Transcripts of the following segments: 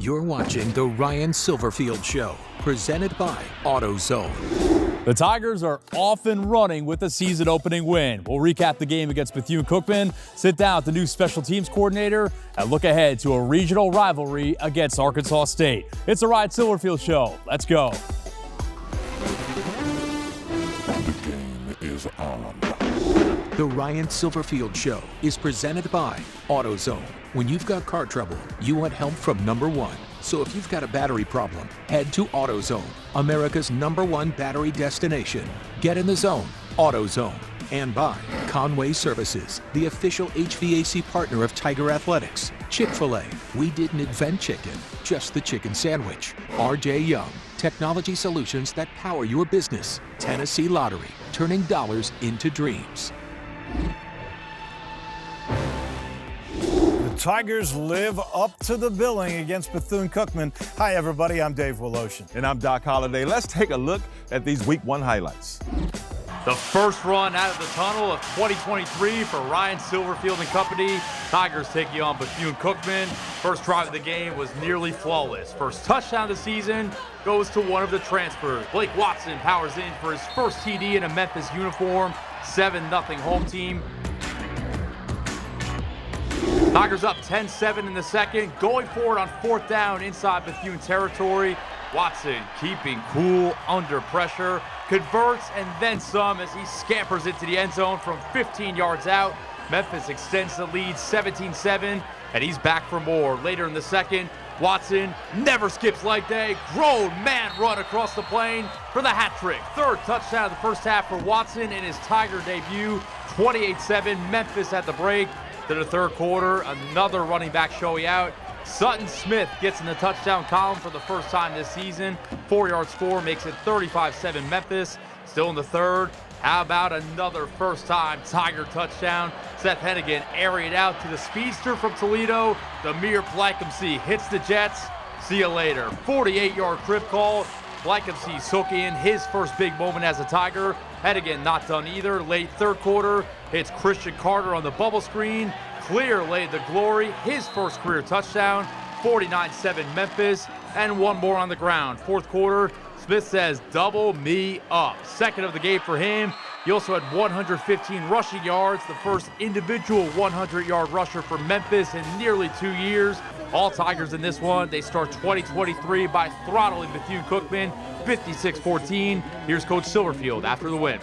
You're watching The Ryan Silverfield Show, presented by AutoZone. The Tigers are off and running with a season-opening win. We'll recap the game against BethuneCookman, sit down with the new special teams coordinator, and look ahead to a regional rivalry against Arkansas State. It's The Ryan Silverfield Show. Let's go. The game is on. The Ryan Silverfield Show is presented by AutoZone. When you've got car trouble, you want help from number one. So if you've got a battery problem, head to AutoZone, America's #1 battery destination. Get in the zone, AutoZone. And by Conway Services, the official HVAC partner of Tiger Athletics. Chick-fil-A, we didn't invent chicken, just the chicken sandwich. RJ Young, technology solutions that power your business. Tennessee Lottery, turning dollars into dreams. The Tigers live up to the billing against Bethune-Cookman. Hi, everybody. I'm Dave Woloshin. And I'm Doc Holliday. Let's take a look at these Week 1 highlights. The first run out of the tunnel of 2023 for Ryan Silverfield and company. Tigers taking on Bethune-Cookman. First drive of the game was nearly flawless. First touchdown of the season goes to one of the transfers. Blake Watson powers in for his first TD in a Memphis uniform. 7-0 home team. Tigers up 10-7 in the second, going forward on fourth down inside Bethune territory. Watson keeping cool under pressure, converts and then some as he scampers into the end zone from 15 yards out. Memphis extends the lead 17-7, and he's back for more. Later in the second, Watson never skips leg day. Grown man run across the plane for the hat trick. Third touchdown of the first half for Watson in his Tiger debut. 28-7, Memphis at the break. To the third quarter, another running back showing out. Sutton Smith gets in the touchdown column for the first time this season. 4-yard score makes it 35-7 Memphis. Still in the third. How about another first-time Tiger touchdown? Seth Hennigan airing it out to the speedster from Toledo. Demir Blackhamsey hits the Jets. See you later. 48-yard crib call. Blackhamsey soaking in his first big moment as a Tiger. Hennigan not done either. Late third quarter, hits Christian Carter on the bubble screen. Clear laid the glory, his first career touchdown. 49-7 Memphis, and one more on the ground. Fourth quarter, Smith says, double me up. Second of the game for him. He also had 115 rushing yards, the first individual 100-yard rusher for Memphis in nearly 2 years. All Tigers in this one. They start 2023 by throttling Bethune-Cookman 56-14. Here's Coach Silverfield after the win.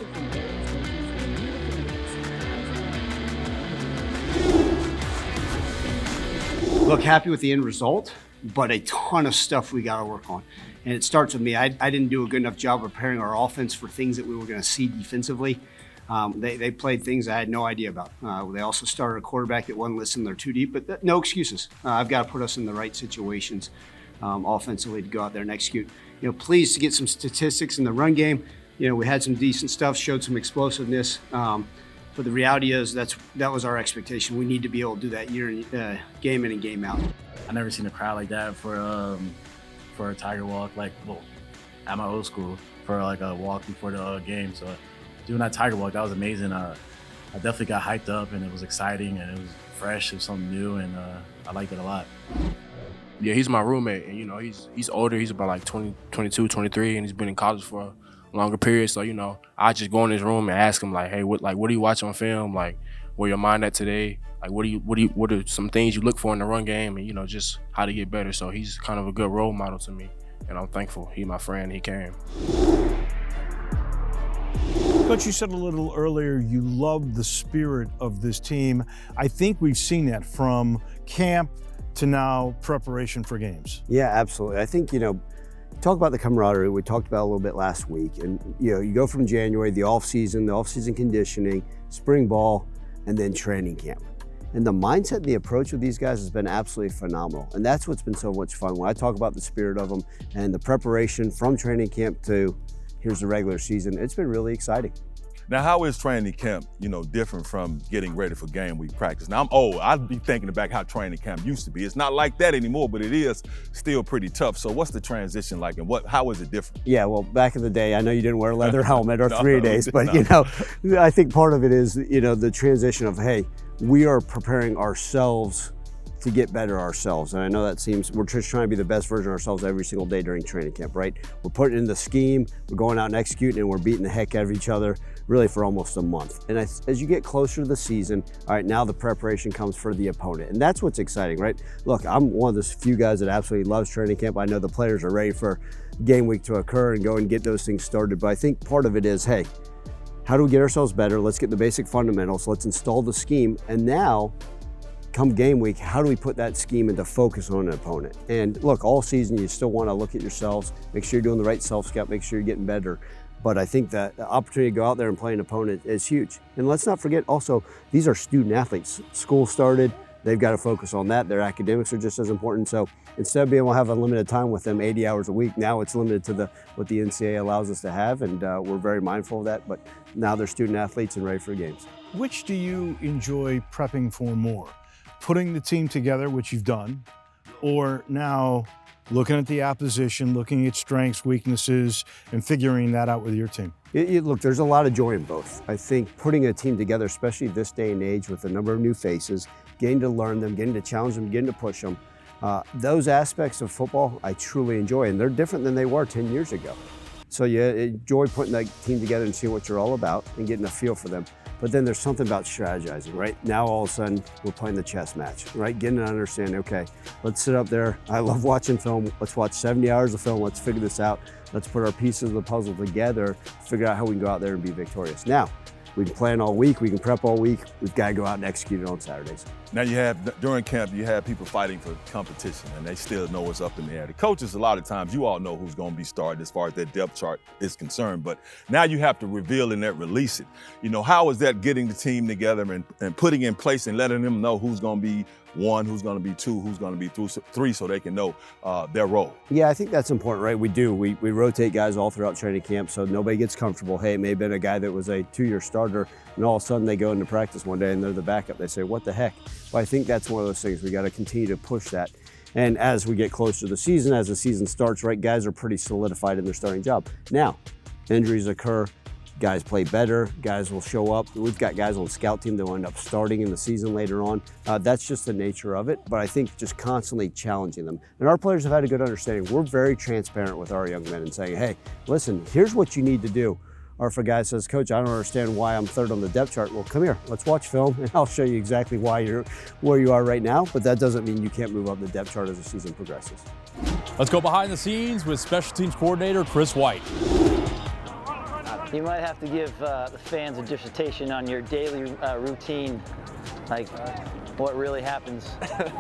Look, happy with the end result, but a ton of stuff we got to work on. And it starts with me. I didn't do a good enough job preparing our offense for things that we were going to see defensively. They played things I had no idea about. They also started a quarterback that wasn't listening. They're too deep, but no excuses. I've got to put us in the right situations offensively to go out there and execute. Pleased to get some statistics in the run game. We had some decent stuff, showed some explosiveness. But the reality is that was our expectation. We need to be able to do that game in and game out. I never seen a crowd like that for a Tiger walk, at my old school for a walk before the game. So doing that Tiger walk, that was amazing. I definitely got hyped up, and it was exciting, and it was fresh, it was something new, and I liked it a lot. Yeah, he's my roommate, and he's older. He's about 22, 23, and he's been in college for a longer period. So I just go in his room and ask him hey, what do you watch on film? Where your mind at today? What are some things you look for in the run game, and just how to get better. So he's kind of a good role model to me, and I'm thankful. He's my friend. He came. Coach, you said a little earlier you love the spirit of this team. I think we've seen that from camp to now preparation for games. Yeah, absolutely. I think, talk about the camaraderie we talked about a little bit last week. And, you go from January, the off-season conditioning, spring ball, and then training camp. And the mindset and the approach of these guys has been absolutely phenomenal. And that's what's been so much fun. When I talk about the spirit of them and the preparation from training camp to here's the regular season, it's been really exciting. Now, how is training camp, different from getting ready for game week practice? Now, I'm old. I'd be thinking about how training camp used to be. It's not like that anymore, but it is still pretty tough. So what's the transition like, and how is it different? Yeah, well, back in the day, I know you didn't wear a leather helmet or 3 days, but, I think part of it is, the transition of, hey, we are preparing ourselves to get better ourselves. And I know that seems, we're just trying to be the best version of ourselves every single day during training camp, right? We're putting in the scheme, we're going out and executing, and we're beating the heck out of each other really for almost a month. And as you get closer to the season, all right, now the preparation comes for the opponent. And that's what's exciting, right? Look, I'm one of those few guys that absolutely loves training camp. I know the players are ready for game week to occur and go and get those things started. But I think part of it is, hey, how do we get ourselves better? Let's get the basic fundamentals. Let's install the scheme. And now, come game week, how do we put that scheme into focus on an opponent? And look, all season, you still want to look at yourselves, make sure you're doing the right self-scout, make sure you're getting better. But I think that the opportunity to go out there and play an opponent is huge. And let's not forget also, these are student athletes. School started, they've got to focus on that. Their academics are just as important. So instead of being able to have unlimited time with them 80 hours a week, now it's limited to what the NCAA allows us to have. And we're very mindful of that. But now they're student athletes and ready for games. Which do you enjoy prepping for more? Putting the team together, which you've done, or now looking at the opposition, looking at strengths, weaknesses, and figuring that out with your team? Look, there's a lot of joy in both. I think putting a team together, especially this day and age with a number of new faces, getting to learn them, getting to challenge them, getting to push them, those aspects of football I truly enjoy, and they're different than they were 10 years ago. So you enjoy putting that team together and seeing what you're all about and getting a feel for them. But then there's something about strategizing, right? Now all of a sudden we're playing the chess match, right? Getting to understand, okay, let's sit up there. I love watching film. Let's watch 70 hours of film. Let's figure this out. Let's put our pieces of the puzzle together, figure out how we can go out there and be victorious. Now, we can plan all week, we can prep all week. We've got to go out and execute it on Saturdays. Now you have, during camp, you have people fighting for competition and they still know what's up in the air. The coaches, a lot of times, you all know who's going to be starting as far as their depth chart is concerned, but now you have to reveal and then release it. You know, how is that getting the team together and putting in place and letting them know who's going to be one, who's going to be two, who's going to be three, so they can know their role? Yeah, I think that's important, right? We do. We rotate guys all throughout training camp so nobody gets comfortable. Hey, it may have been a guy that was a 2-year starter, and all of a sudden they go into practice one day and they're the backup. They say, what the heck? Well, I think that's one of those things. We got to continue to push that. And as we get closer to the season, as the season starts, right, guys are pretty solidified in their starting job. Now, injuries occur. Guys play better, guys will show up. We've got guys on the scout team that will end up starting in the season later on. That's just the nature of it, but I think just constantly challenging them. And our players have had a good understanding. We're very transparent with our young men and saying, hey, listen, here's what you need to do. Or if a guy says, Coach, I don't understand why I'm third on the depth chart. Well, come here, let's watch film and I'll show you exactly why you're where you are right now, but that doesn't mean you can't move up the depth chart as the season progresses. Let's go behind the scenes with Special Teams Coordinator Chris White. You might have to give the fans a dissertation on your daily routine, like what really happens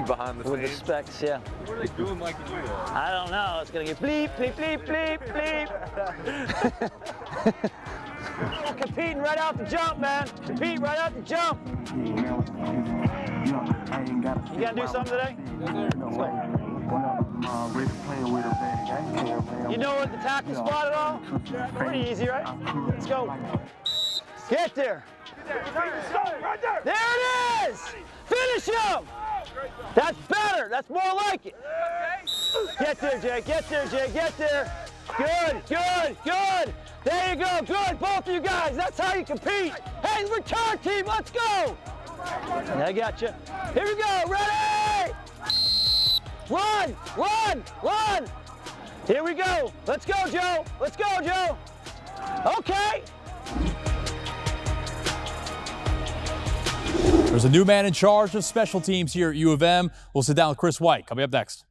behind the with scenes. The specs, yeah. What are they doing like you do that? I don't know. It's gonna get bleep, bleep, bleep, bleep, bleep. Competing right out the jump, man. Compete right out the jump. You gotta do something today? Let's go. You know what the tackle spot at all? Pretty easy, right? Let's go. Get there. There it is! Finish him! That's better. That's more like it. Get there, Jay. Get there, Jay. Get there. Good, good, good. There you go. Good. Both of you guys. That's how you compete. Hey, return team. Let's go. I got you. Here we go. Ready? Run, run, run. Here we go. Let's go, Joe. Let's go, Joe. Okay. There's a new man in charge of special teams here at U of M. We'll sit down with Chris White. Coming up next.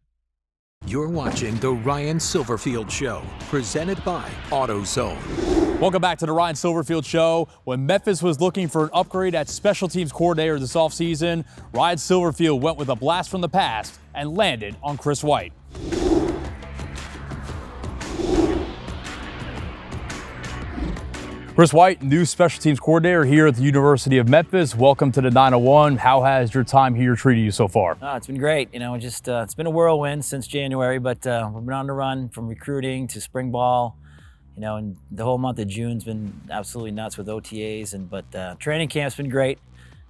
You're watching The Ryan Silverfield Show, presented by AutoZone. Welcome back to The Ryan Silverfield Show. When Memphis was looking for an upgrade at special teams coordinator this offseason, Ryan Silverfield went with a blast from the past and landed on Chris White. Chris White, new special teams coordinator here at the University of Memphis. Welcome to the 901. How has your time here treated you so far? It's been great. You know, just it's been a whirlwind since January, but we've been on the run from recruiting to spring ball. You know, and the whole month of June's been absolutely nuts with OTAs. But training camp's been great.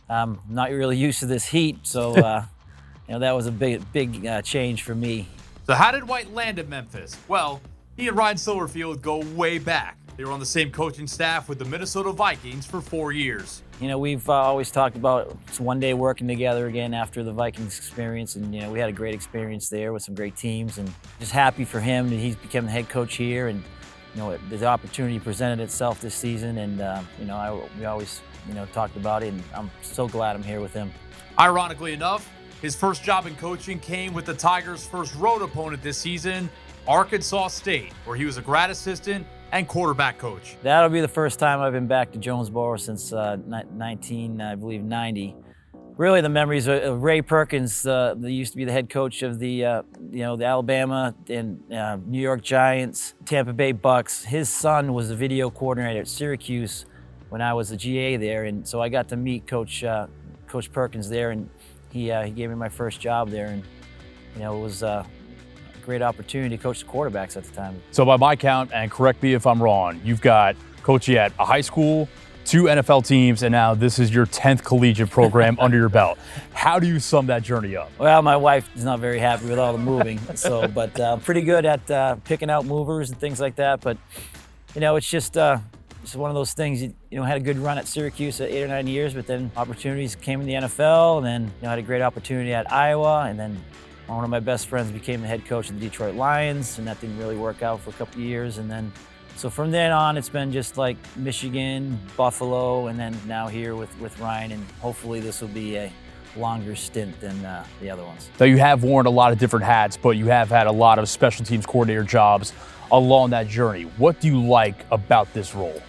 I'm not really used to this heat, so you know, that was a big change for me. So how did White land at Memphis? Well, he and Ryan Silverfield go way back. They were on the same coaching staff with the Minnesota Vikings for 4 years. You know, we've always talked about one day working together again after the Vikings experience, and, you know, we had a great experience there with some great teams, and just happy for him that he's become the head coach here, and, you know, the opportunity presented itself this season, and, you know, we always, you know, talked about it, and I'm so glad I'm here with him. Ironically enough, his first job in coaching came with the Tigers' first road opponent this season, Arkansas State, where he was a grad assistant and quarterback coach. That'll be the first time I've been back to Jonesboro since 90. Really, the memories of Ray Perkins, that used to be the head coach of the, you know, the Alabama and New York Giants, Tampa Bay Bucks. His son was the video coordinator at Syracuse when I was the GA there, and so I got to meet Coach Perkins there, and he gave me my first job there, and, you know, it was a great opportunity to coach the quarterbacks at the time. So by my count, and correct me if I'm wrong, you've got coaching at a high school, 2 NFL teams, and now this is your 10th collegiate program under your belt. How do you sum that journey up? Well, my wife is not very happy with all the moving, so, but pretty good at picking out movers and things like that. But, you know, it's just one of those things. You know, had a good run at Syracuse at 8 or 9 years, but then opportunities came in the NFL, and then, you know, had a great opportunity at Iowa, and then one of my best friends became the head coach of the Detroit Lions, and that didn't really work out for a couple of years. And then, so from then on, it's been just like Michigan, Buffalo, and then now here with Ryan, and hopefully this will be a longer stint than the other ones. So you have worn a lot of different hats, but you have had a lot of special teams coordinator jobs along that journey. What do you like about this role?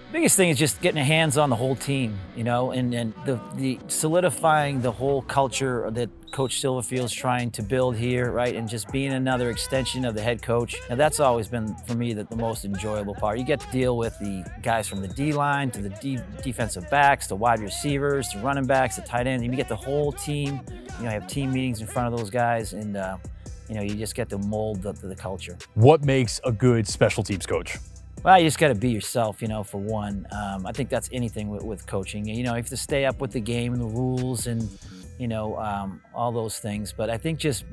The biggest thing is just getting your hands on the whole team, you know, and the solidifying the whole culture that Coach Silverfield's trying to build here, right? And just being another extension of the head coach. And that's always been, for me, the most enjoyable part. You get to deal with the guys from the D-line to the defensive backs, the wide receivers, the running backs, the tight ends. You get the whole team. You know, have team meetings in front of those guys, and, you know, you just get to mold the culture. What makes a good special teams coach? Well, you just got to be yourself, you know, for one. I think that's anything with coaching. You know, you have to stay up with the game and the rules and, you know, all those things. But I think just,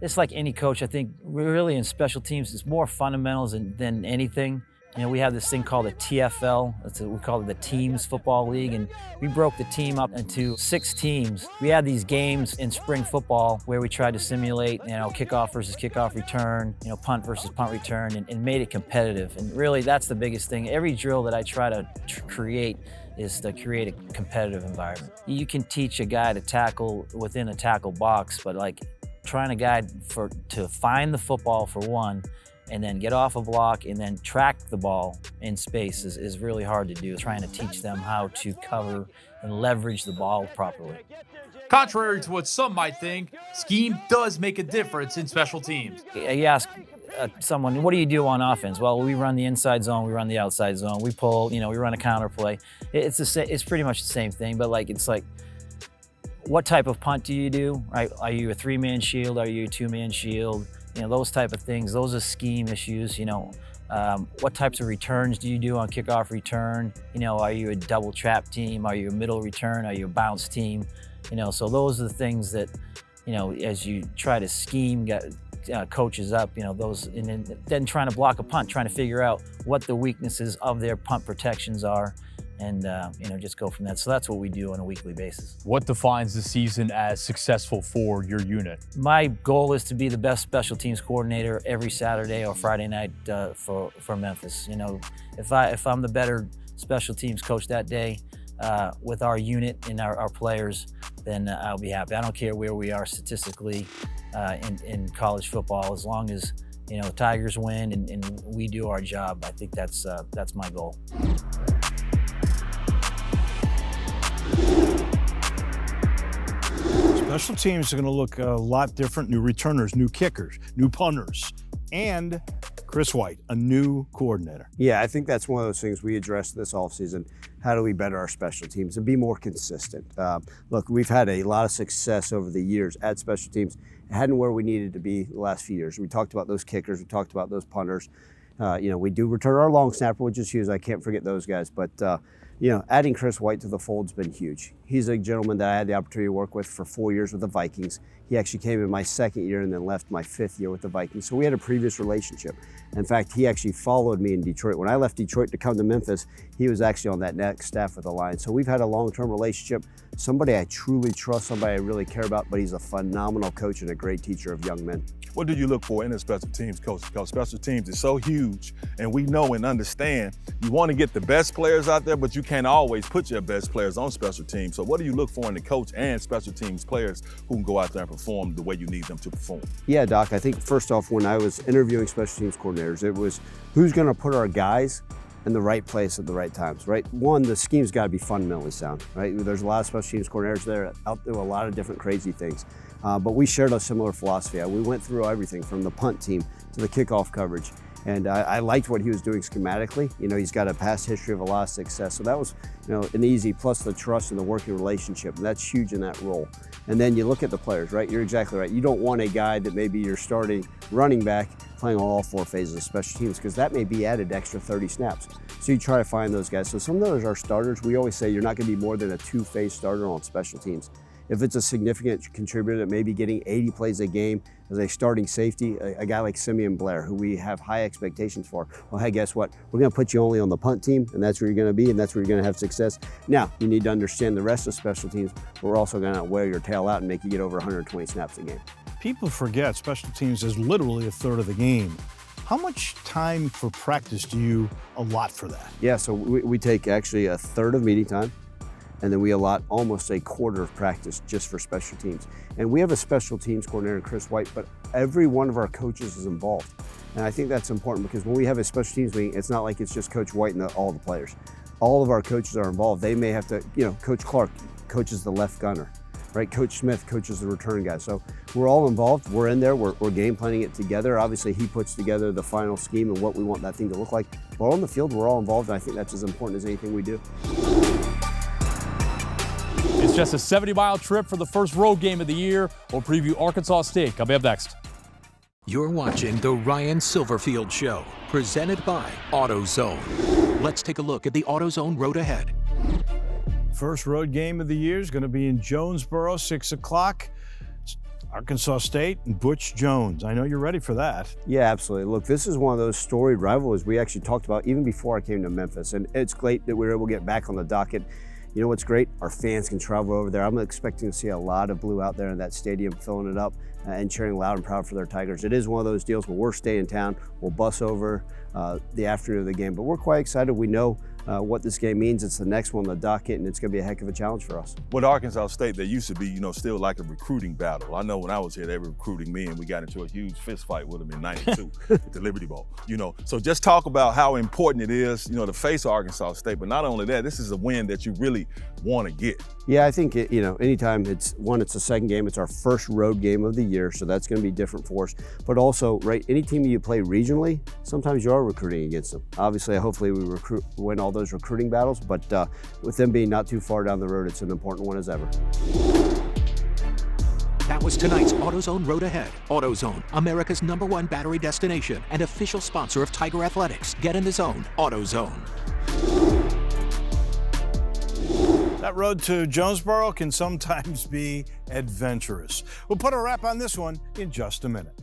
it's like any coach, I think really in special teams, it's more fundamentals than anything. You know, we have this thing called the TFL. We call it the Teams Football League, and we broke the team up into 6 teams. We had these games in spring football where we tried to simulate, you know, kickoff versus kickoff return, you know, punt versus punt return, and made it competitive. And really, that's the biggest thing. Every drill that I try to create is to create a competitive environment. You can teach a guy to tackle within a tackle box, but like trying a guy to find the football for one, and then get off a block and then track the ball in space is really hard to do. Trying to teach them how to cover and leverage the ball properly. Contrary to what some might think, scheme does make a difference in special teams. You ask someone, what do you do on offense? Well, we run the inside zone, we run the outside zone, we pull, you know, we run a counter play. It's pretty much the same thing, but like it's like, what type of punt do you do? Right? Are you a 3-man shield? Are you a 2-man shield? You know, those type of things. Those are scheme issues. You know, what types of returns do you do on kickoff return? You know, are you a double trap team? Are you a middle return? Are you a bounce team? You know, so those are the things that, you know, as you try to scheme coaches up, you know, those, and then trying to block a punt, trying to figure out what the weaknesses of their punt protections are, and, you know, just go from that. So that's what we do on a weekly basis. What defines the season as successful for your unit? My goal is to be the best special teams coordinator every Saturday or Friday night for Memphis. You know, if I'm the better special teams coach that day with our unit and our players, then I'll be happy. I don't care where we are statistically in college football, as long as, you know, Tigers win and we do our job. I think that's my goal. Special teams are going to look a lot different. New returners, new kickers, new punters, and Chris White, a new coordinator. Yeah, I think that's one of those things we addressed this offseason. How do we better our special teams and be more consistent? Look, we've had a lot of success over the years at special teams. It hadn't where we needed to be the last few years. We talked about those kickers. We talked about those punters. We do return our long snapper, which is huge. I can't forget those guys. But, adding Chris White to the fold's been huge. He's a gentleman that I had the opportunity to work with for 4 years with the Vikings. He actually came in my second year and then left my 5th year with the Vikings. So we had a previous relationship. In fact, he actually followed me in Detroit. When I left Detroit to come to Memphis, he was actually on that next staff with the Lions. So we've had a long-term relationship. Somebody I truly trust, somebody I really care about, but he's a phenomenal coach and a great teacher of young men. What do you look for in a special teams coach? Because special teams is so huge, and we know and understand you want to get the best players out there, but you can't always put your best players on special teams. So what do you look for in the coach and special teams players who can go out there and perform the way you need them to perform? Yeah, Doc, I think first off, when I was interviewing special teams coordinators, it was who's going to put our guys in the right place at the right times, right? One, the scheme's got to be fundamentally sound, right? There's a lot of special teams coordinators there out there with a lot of different crazy things. But we shared a similar philosophy. We went through everything from the punt team to the kickoff coverage. And I liked what he was doing schematically. He's got a past history of a lot of success. So that was, an easy, plus the trust and the working relationship. And that's huge in that role. And then you look at the players, right? You're exactly right. You don't want a guy that maybe you're starting running back playing on all 4 phases of special teams, because that may be added extra 30 snaps. So you try to find those guys. So some of those are starters. We always say you're not going to be more than a 2-phase starter on special teams. If it's a significant contributor that may be getting 80 plays a game as a starting safety, a guy like Simeon Blair, who we have high expectations for, well, hey, guess what? We're going to put you only on the punt team, and that's where you're going to be, and that's where you're going to have success. Now, you need to understand the rest of special teams, but we're also going to wear your tail out and make you get over 120 snaps a game. People forget special teams is literally a third of the game. How much time for practice do you allot for that? Yeah, so we take actually a third of meeting time, and then we allot almost a quarter of practice just for special teams. And we have a special teams coordinator, Chris White, but every one of our coaches is involved. And I think that's important because when we have a special teams meeting, it's not like it's just Coach White and all the players. All of our coaches are involved. They may have to, Coach Clark coaches the left gunner, right? Coach Smith coaches the return guy. So we're all involved. We're in there. We're game planning it together. Obviously, he puts together the final scheme and what we want that thing to look like. But on the field, we're all involved, and I think that's as important as anything we do. It's just a 70-mile trip for the first road game of the year. We'll preview Arkansas State. Coming up next. You're watching The Ryan Silverfield Show, presented by AutoZone. Let's take a look at the AutoZone road ahead. First road game of the year is going to be in Jonesboro, 6 o'clock. Arkansas State and Butch Jones. I know you're ready for that. Yeah, absolutely. Look, this is one of those storied rivalries we actually talked about even before I came to Memphis. And it's great that we were able to get back on the docket. You know what's great? Our fans can travel over there. I'm expecting to see a lot of blue out there in that stadium, filling it up and cheering loud and proud for their Tigers. It is one of those deals where we're staying in town. We'll bus over the afternoon of the game, but we're quite excited. We know what this game means. It's the next one on the docket, and it's going to be a heck of a challenge for us. With Arkansas State, there used to be, still like a recruiting battle. I know when I was here, they were recruiting me, and we got into a huge fist fight with them in '92 at the Liberty Bowl. So just talk about how important it is, to face Arkansas State. But not only that, this is a win that you really want to get. Yeah, I think anytime it's the second game, it's our first road game of the year, so that's going to be different for us. But also, right, any team you play regionally, sometimes you are recruiting against them. Obviously, hopefully we win all those recruiting battles, but with them being not too far down the road, it's an important one as ever. That was tonight's AutoZone Road Ahead. AutoZone, America's #1 battery destination and official sponsor of Tiger Athletics. Get in the zone. AutoZone. That road to Jonesboro can sometimes be adventurous. We'll put a wrap on this one in just a minute.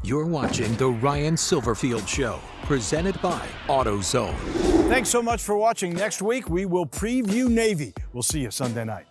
You're watching The Ryan Silverfield Show, presented by AutoZone. Thanks so much for watching. Next week, we will preview Navy. We'll see you Sunday night.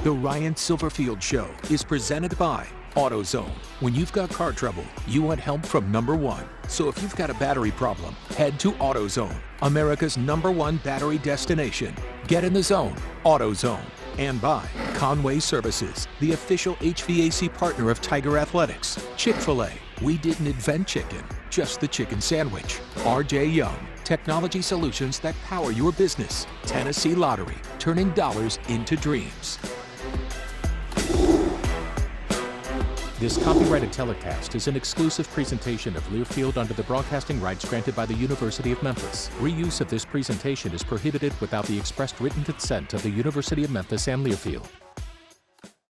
The Ryan Silverfield Show is presented by AutoZone. When you've got car trouble, you want help from #1. So if you've got a battery problem, head to AutoZone, America's #1 battery destination. Get in the zone. AutoZone. And by Conway Services, the official HVAC partner of Tiger Athletics. Chick-fil-A. We didn't invent chicken, just the chicken sandwich. RJ Young. Technology solutions that power your business. Tennessee Lottery. Turning dollars into dreams. This copyrighted telecast is an exclusive presentation of Learfield under the broadcasting rights granted by the University of Memphis. Reuse of this presentation is prohibited without the expressed written consent of the University of Memphis and Learfield.